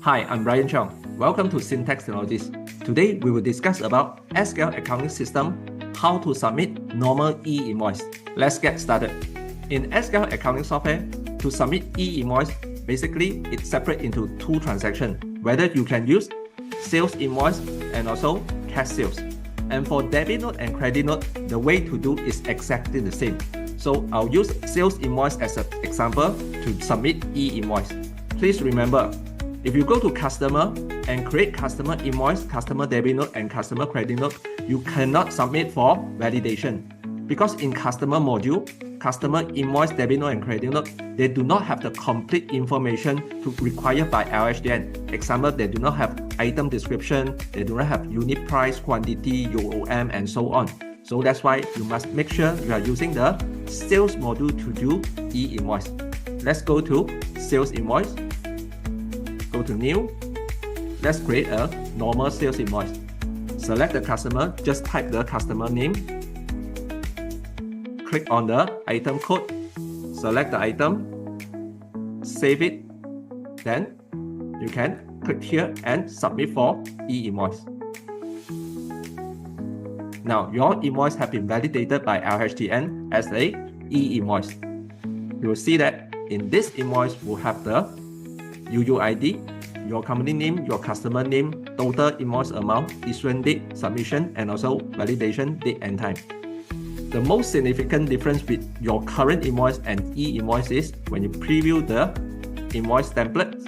Hi, I'm Brian Chong. Welcome to Syntax Technologies. Today, we will discuss about SQL Accounting System, how to submit normal e-invoice. Let's get started. In SQL Accounting software, to submit e-invoice, basically it's separate into two transactions, whether you can use sales invoice and also cash sales. And for debit note and credit note, the way to do is exactly the same. So I'll use sales invoice as an example to submit e-invoice. Please remember, if you go to customer and create customer invoice, customer debit note, and customer credit note, you cannot submit for validation. Because in customer module, customer invoice, debit note, and credit note, they do not have the complete information required by LHDN. Example, they do not have item description, they do not have unit price, quantity, UOM, and so on. So that's why you must make sure you are using the sales module to do e-invoice. Let's go to sales invoice. Go to new. Let's create a normal sales invoice. Select the customer, just type the customer name. Click on the item code. Select the item. Save it. Then you can click here and submit for e-invoice. Now your invoice has been validated by LHDN as a e-invoice. You will see that in this invoice will have the UUID, your company name, your customer name, total invoice amount, issuance date, submission, and also validation date and time. The most significant difference with your current invoice and e-invoice is when you preview the invoice template,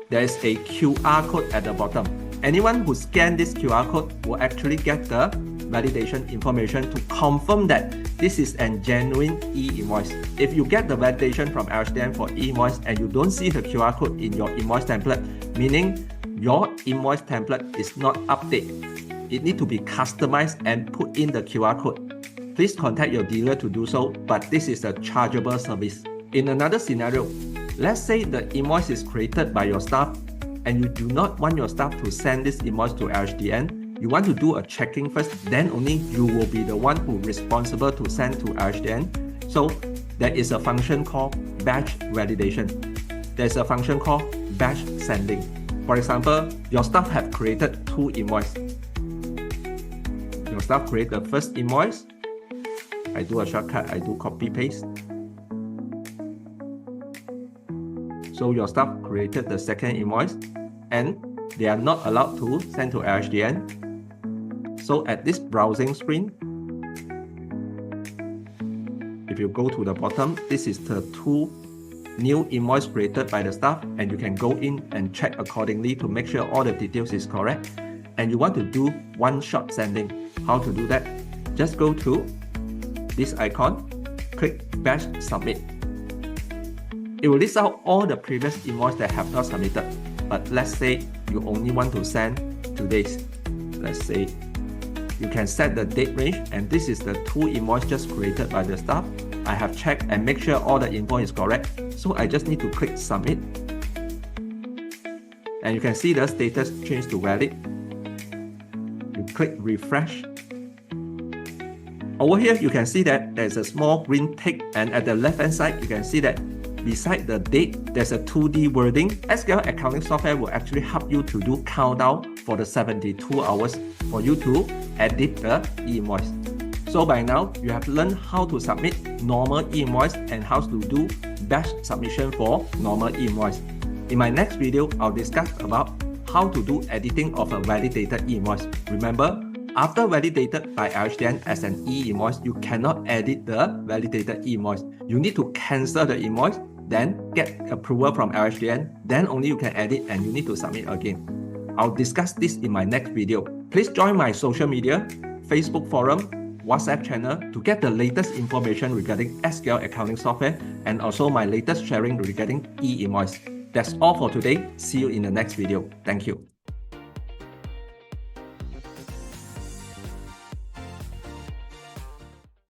there is a QR code at the bottom. Anyone who scans this QR code will actually get the validation information to confirm that this is a genuine e-invoice. If you get the validation from LHDN for e-invoice and you don't see the QR code in your invoice template, meaning your invoice template is not updated. It needs to be customized and put in the QR code. Please contact your dealer to do so, but this is a chargeable service. In another scenario, let's say the invoice is created by your staff and you do not want your staff to send this invoice to LHDN. You want to do a checking first, then only you will be the one who is responsible to send to LHDN. So there is a function called batch validation. There's a function called batch sending. For example, your staff have created two invoices. Your staff create the first invoice. I do a shortcut, I do copy paste. So your staff created the second invoice and they are not allowed to send to LHDN. So at this browsing screen, if you go to the bottom, this is the two new invoice created by the staff, and you can go in and check accordingly to make sure all the details is correct. And you want to do one-shot sending. How to do that? Just go to this icon, click Batch Submit. It will list out all the previous invoices that have not submitted. But let's say you only want to send today's. Let's say you can set the date range, and this is the two invoices just created by the staff. I have checked and make sure all the info is correct. So I just need to click Submit. And you can see the status changed to valid. You click Refresh. Over here, you can see that there's a small green tick, and at the left-hand side, you can see that beside the date, there's a 2D wording. SQL Accounting software will actually help you to do countdown for the 72 hours for you to edit the e-invoice. So by now, you have learned how to submit normal e-invoice and how to do batch submission for normal e-invoice. In my next video, I'll discuss about how to do editing of a validated e-invoice. Remember, after validated by LHDN as an e-invoice, you cannot edit the validated e-invoice. You need to cancel the invoice, then get approval from LHDN, then only you can edit and you need to submit again. I'll discuss this in my next video. Please join my social media, Facebook forum, WhatsApp channel to get the latest information regarding SQL Accounting software and also my latest sharing regarding e-invoice. That's all for today. See you in the next video. Thank you.